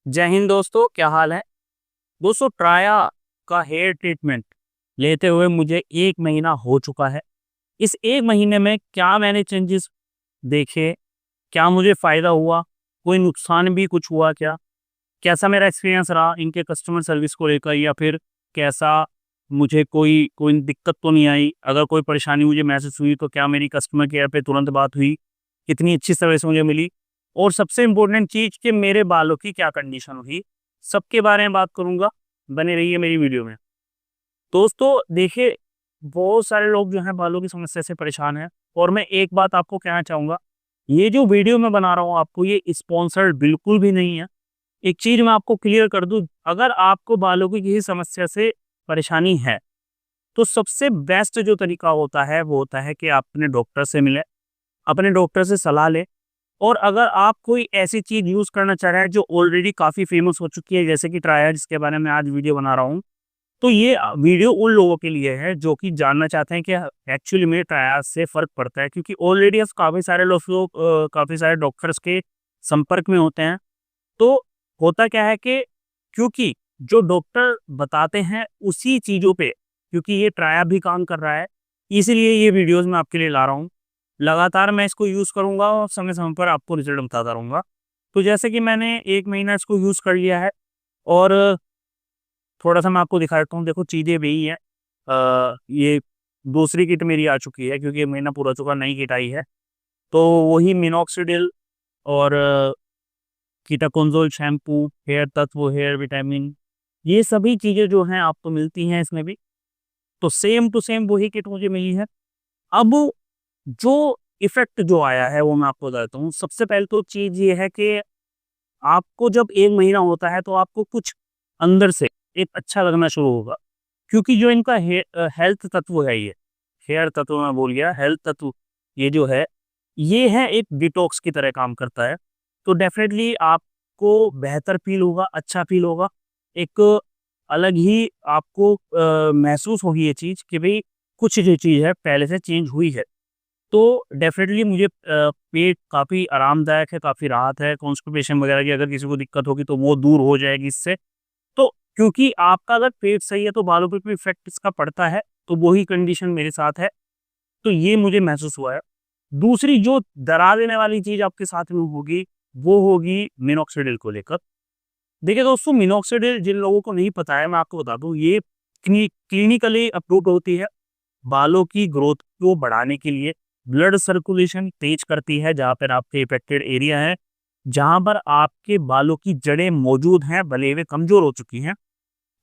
जय हिंद दोस्तों, क्या हाल है। दोस्तों, ट्राया का हेयर ट्रीटमेंट लेते हुए मुझे 1 महीना हो चुका है। इस 1 महीने में क्या मैंने चेंजेस देखे, क्या मुझे फ़ायदा हुआ, कोई नुकसान भी कुछ हुआ क्या, कैसा मेरा एक्सपीरियंस रहा इनके कस्टमर सर्विस को लेकर, या फिर कैसा मुझे कोई कोई दिक्कत तो नहीं आई। अगर कोई परेशानी मुझे महसूस हुई तो क्या मेरी कस्टमर केयर पे तुरंत बात हुई, कितनी अच्छी सर्विस मुझे मिली, और सबसे इम्पोर्टेंट चीज़ कि मेरे बालों की क्या कंडीशन हुई, सबके बारे में बात करूंगा। बने रहिए मेरी वीडियो में। दोस्तों देखिए, बहुत सारे लोग जो हैं बालों की समस्या से परेशान हैं, और मैं एक बात आपको कहना चाहूँगा, ये जो वीडियो मैं बना रहा हूँ आपको, ये स्पॉन्सर्ड बिल्कुल भी नहीं है। एक चीज़ मैं आपको क्लियर कर दूँ, अगर आपको बालों की किसी समस्या से परेशानी है, तो सबसे बेस्ट जो तरीका होता है वो होता है कि आप अपने डॉक्टर से मिलें, अपने डॉक्टर से सलाह लें। और अगर आप कोई ऐसी चीज़ यूज़ करना चाह रहे हैं जो ऑलरेडी काफ़ी फेमस हो चुकी है, जैसे कि ट्राया, जिसके बारे में आज वीडियो बना रहा हूँ, तो ये वीडियो उन लोगों के लिए है जो कि जानना चाहते हैं कि एक्चुअली में ट्राया से फ़र्क पड़ता है, क्योंकि ऑलरेडी अब काफ़ी सारे लोग काफ़ी सारे डॉक्टर्स के संपर्क में होते हैं। तो होता क्या है कि क्योंकि जो डॉक्टर बताते हैं उसी चीज़ों पे, क्योंकि ये ट्राया भी काम कर रहा है, इसीलिए ये वीडियोज़ मैं आपके लिए ला रहा हूँ। लगातार मैं इसको यूज़ करूँगा और समय-समय पर आपको रिज़ल्ट बताता रहूँगा। तो जैसे कि मैंने 1 महीना इसको यूज़ कर लिया है, और थोड़ा-सा मैं आपको दिखा देता हूँ। देखो, चीज़ें वही हैं। ये दूसरी किट मेरी आ चुकी है, क्योंकि 1 महीना पूरा चुका, नई किट आई है। तो वही मिनॉक्सिडिल और कीटाकोनज़ोल शैम्पू, हेयर तत्व, हेयर विटामिन, ये सभी चीज़ें जो हैं आपको मिलती हैं इसमें भी। तो सेम टू सेम वही किट मुझे मिली है। अब जो इफ़ेक्ट जो आया है वो मैं आपको बताता हूँ। सबसे पहले तो चीज़ ये है कि आपको जब 1 महीना होता है तो आपको कुछ अंदर से एक अच्छा लगना शुरू होगा। क्योंकि जो इनका हेल्थ तत्व है ये, हेयर तत्व मैं भूल गया, हेल्थ तत्व ये जो है, ये है एक डिटॉक्स की तरह काम करता है। तो डेफ़िनेटली आपको बेहतर फ़ील होगा, अच्छा फ़ील होगा। एक अलग ही आपको महसूस होगी ये चीज़ कि भई कुछ जो चीज़ है पहले से चेंज हुई है। तो डेफ़िनेटली मुझे पेट काफ़ी आरामदायक है, काफ़ी राहत है। कॉन्स्टिपेशन वगैरह की अगर किसी को दिक्कत होगी तो वो दूर हो जाएगी इससे। तो क्योंकि आपका अगर पेट सही है तो बालों पे भी इफ़ेक्ट इसका पड़ता है, तो वही कंडीशन मेरे साथ है। तो ये मुझे महसूस हुआ है। दूसरी जो डरा देने वाली चीज़ आपके साथ में होगी, वो होगी मिनॉक्सिडिल को लेकर। देखिए दोस्तों, मिनॉक्सिडिल जिन लोगों को नहीं पता है, मैं आपको बता दूँ, ये क्लिनिकली अप्रूव्ड होती है बालों की ग्रोथ को बढ़ाने के लिए। ब्लड सर्कुलेशन तेज करती है जहाँ पर आपके इफेक्टेड एरिया है, जहाँ पर आपके बालों की जड़ें मौजूद हैं, भले वे कमज़ोर हो चुकी हैं।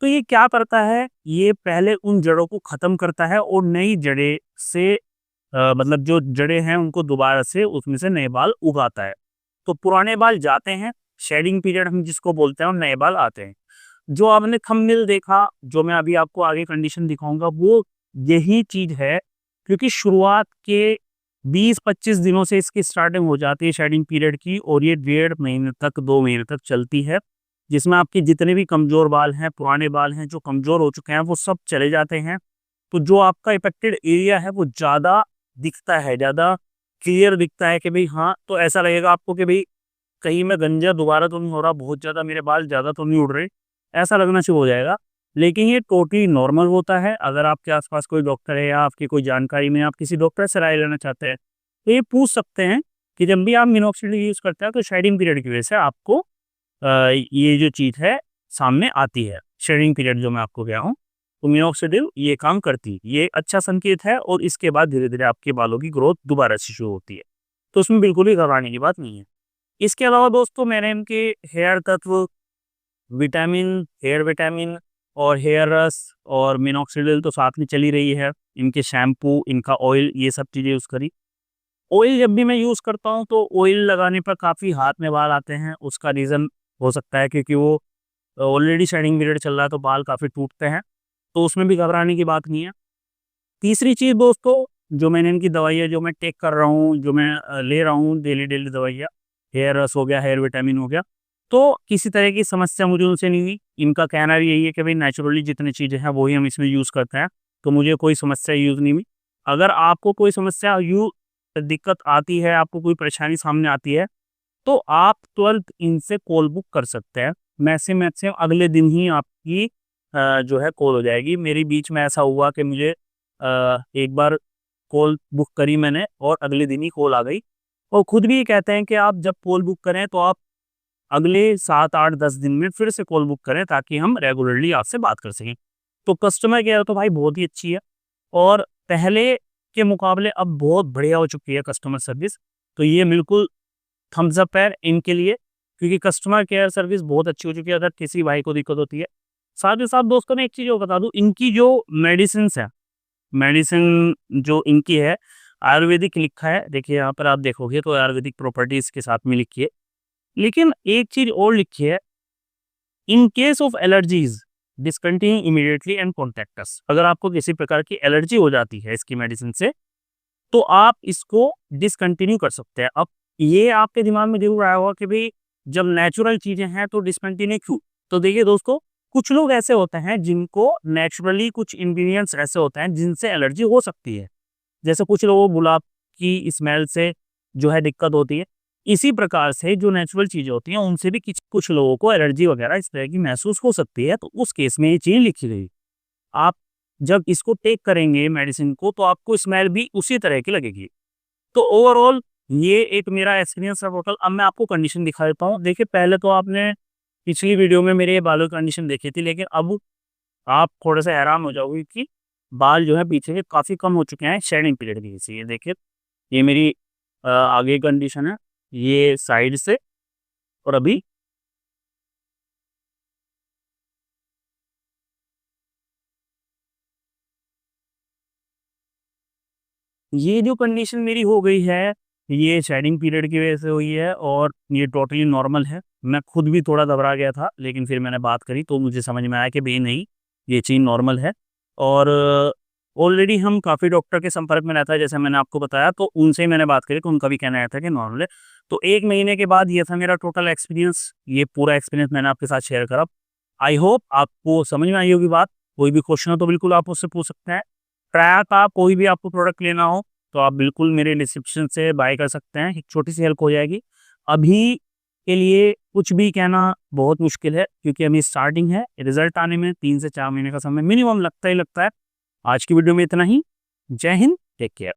तो ये क्या करता है, ये पहले उन जड़ों को ख़त्म करता है और नई जड़ें से मतलब जो जड़ें हैं उनको दोबारा से उसमें से नए बाल उगाता है। तो पुराने बाल जाते हैं, शेडिंग पीरियड हम जिसको बोलते हैं, और नए बाल आते हैं। जो आपने थंबनेल देखा, जो मैं अभी आपको आगे कंडीशन दिखाऊँगा, वो यही चीज़ है। क्योंकि शुरुआत के 20-25 दिनों से इसकी स्टार्टिंग हो जाती है शेडिंग पीरियड की, और ये 1.5 महीने तक, 2 महीने तक चलती है। जिसमें आपके जितने भी कमज़ोर बाल हैं, पुराने बाल हैं जो कमज़ोर हो चुके हैं, वो सब चले जाते हैं। तो जो आपका इफ़ेक्टेड एरिया है वो ज़्यादा दिखता है, ज़्यादा क्लियर दिखता है कि भई हाँ, तो ऐसा लगेगा आपको कि भई कहीं मैं गंजा दोबारा तो नहीं हो रहा, बहुत ज़्यादा मेरे बाल ज़्यादा तो नहीं उड़ रहे, ऐसा लगना शुरू हो जाएगा। लेकिन ये टोटली नॉर्मल होता है। अगर आपके आस-पास कोई डॉक्टर है या आपकी कोई जानकारी में आप किसी डॉक्टर से राय लेना चाहते हैं, तो ये पूछ सकते हैं कि जब भी आप मिनॉक्सिडिल यूज़ करते हैं तो शेडिंग पीरियड की वजह से आपको ये जो चीज़ है सामने आती है। शेडिंग पीरियड जो मैं आपको कह रहा हूँ, तो मिनॉक्सिडिल ये काम करती है। ये अच्छा संकेत है, और इसके बाद धीरे-धीरे आपके बालों की ग्रोथ दोबारा से शुरू होती है। तो उसमें बिल्कुल भी घबराने की बात नहीं है। इसके अलावा दोस्तों, मैंने इनके हेयर तत्व, विटामिन, हेयर विटामिन और हेयर रस और मिनॉक्सिडिल तो साथ में चल ही रही है। इनके शैम्पू, इनका ऑयल, ये सब चीज़ें यूज़ करी। ऑयल जब भी मैं यूज़ करता हूँ तो ऑयल लगाने पर काफ़ी हाथ में बाल आते हैं। उसका रीज़न हो सकता है क्योंकि वो ऑलरेडी शेडिंग पीरियड चल रहा है तो बाल काफ़ी टूटते हैं। तो उसमें भी घबराने की बात नहीं है। तीसरी चीज़ दोस्तों, जो मैंने इनकी दवाइयाँ जो मैं टेक कर रहा हूँ, जो मैं ले रहा हूँ डेली दवाइयाँ, हेयर रस हो गया, हेयर विटामिन हो गया, तो किसी तरह की समस्या मुझे उनसे नहीं हुई। इनका कहना भी यही है कि भई नेचुरली जितनी चीज़ें हैं वही हम इसमें यूज़ करते हैं, तो मुझे कोई समस्या यूज़ नहीं हुई। अगर आपको कोई समस्या दिक्कत आती है, आपको कोई परेशानी सामने आती है, तो आप तुरंत इनसे कॉल बुक कर सकते हैं। मैक्सिमम अगले दिन ही आपकी जो है कॉल हो जाएगी। मेरी बीच में ऐसा हुआ कि मुझे एक बार कॉल बुक करी मैंने और अगले दिन ही कॉल आ गई। और खुद भी ये कहते हैं कि आप जब कॉल बुक करें तो आप अगले 7, 8, 10 दिन में फिर से कॉल बुक करें ताकि हम रेगुलरली आपसे बात कर सकें। तो कस्टमर केयर तो भाई बहुत ही अच्छी है और पहले के मुकाबले अब बहुत बढ़िया हो चुकी है कस्टमर सर्विस। तो ये बिल्कुल थम्स अप है इनके लिए, क्योंकि कस्टमर केयर सर्विस बहुत अच्छी हो चुकी है अगर किसी भाई को दिक्कत होती है। साथ ही साथ दोस्तों मैं एक चीज़ और बता दूँ, इनकी जो मेडिसिन्स है, मेडिसिन जो इनकी है आयुर्वेदिक लिखा है, देखिए यहाँ पर आप देखोगे तो आयुर्वेदिक प्रॉपर्टीज के साथ में लिखी है। लेकिन एक चीज और लिखी है, in case of allergies discontinue immediately and contact us. अगर आपको किसी प्रकार की एलर्जी हो जाती है इसकी मेडिसिन से तो आप इसको डिसकंटिन्यू कर सकते हैं। अब ये आपके दिमाग में जरूर आया होगा कि भाई जब नेचुरल चीजें हैं तो डिसकंटिन्यू क्यों। तो देखिए दोस्तों, कुछ लोग ऐसे होते हैं जिनको नेचुरली कुछ इंग्रेडिएंट्स ऐसे होते हैं जिनसे एलर्जी हो सकती है। जैसे कुछ लोगों को गुलाब की स्मेल से जो है दिक्कत होती है। इसी प्रकार से जो नेचुरल चीज़ें होती हैं उनसे भी कुछ लोगों को एलर्जी वगैरह इस तरह की महसूस हो सकती है। तो उस केस में ये चीज़ लिखी गई, आप जब इसको टेक करेंगे मेडिसिन को तो आपको स्मेल भी उसी तरह की लगेगी। तो ओवरऑल ये एक मेरा एक्सपीरियंस है टोटल। अब मैं आपको कंडीशन दिखा देता हूँ। देखिए पहले तो आपने पिछली वीडियो में मेरे ये बालों की कंडीशन देखी थी, लेकिन अब आप थोड़े से हैरान हो जाओगे कि बाल जो है पीछे के काफ़ी कम हो चुके हैं शेडिंग पीरियड की वजह से। ये देखिए, ये मेरी आगे कंडीशन है, ये साइड से और अभी ये जो कंडीशन मेरी हो गई है, ये शेडिंग पीरियड की वजह से हुई है और ये टोटली नॉर्मल है। मैं खुद भी थोड़ा घबरा गया था, लेकिन फिर मैंने बात करी तो मुझे समझ में आया कि भई नहीं, ये चीज़ नॉर्मल है। और ऑलरेडी हम काफ़ी डॉक्टर के संपर्क में रहता है, जैसे मैंने आपको बताया, तो उनसे ही मैंने बात करी तो उनका भी कहना आया था कि नॉर्मल है। तो 1 महीने के बाद ये था मेरा टोटल एक्सपीरियंस। ये पूरा एक्सपीरियंस मैंने आपके साथ शेयर करा। आई होप आपको समझ में आई होगी बात। कोई भी क्वेश्चन हो तो बिल्कुल आप मुझसे पूछ सकते हैं। ट्राया का कोई भी आपको प्रोडक्ट लेना हो तो आप बिल्कुल मेरे डिस्क्रिप्शन से बाय कर सकते हैं, एक छोटी सी हेल्प हो जाएगी। अभी के लिए कुछ भी कहना बहुत मुश्किल है क्योंकि अभी स्टार्टिंग है, रिजल्ट आने में 3 से 4 महीने का समय मिनिमम लगता ही लगता है। आज की वीडियो में इतना ही। जय हिंद, टेक केयर।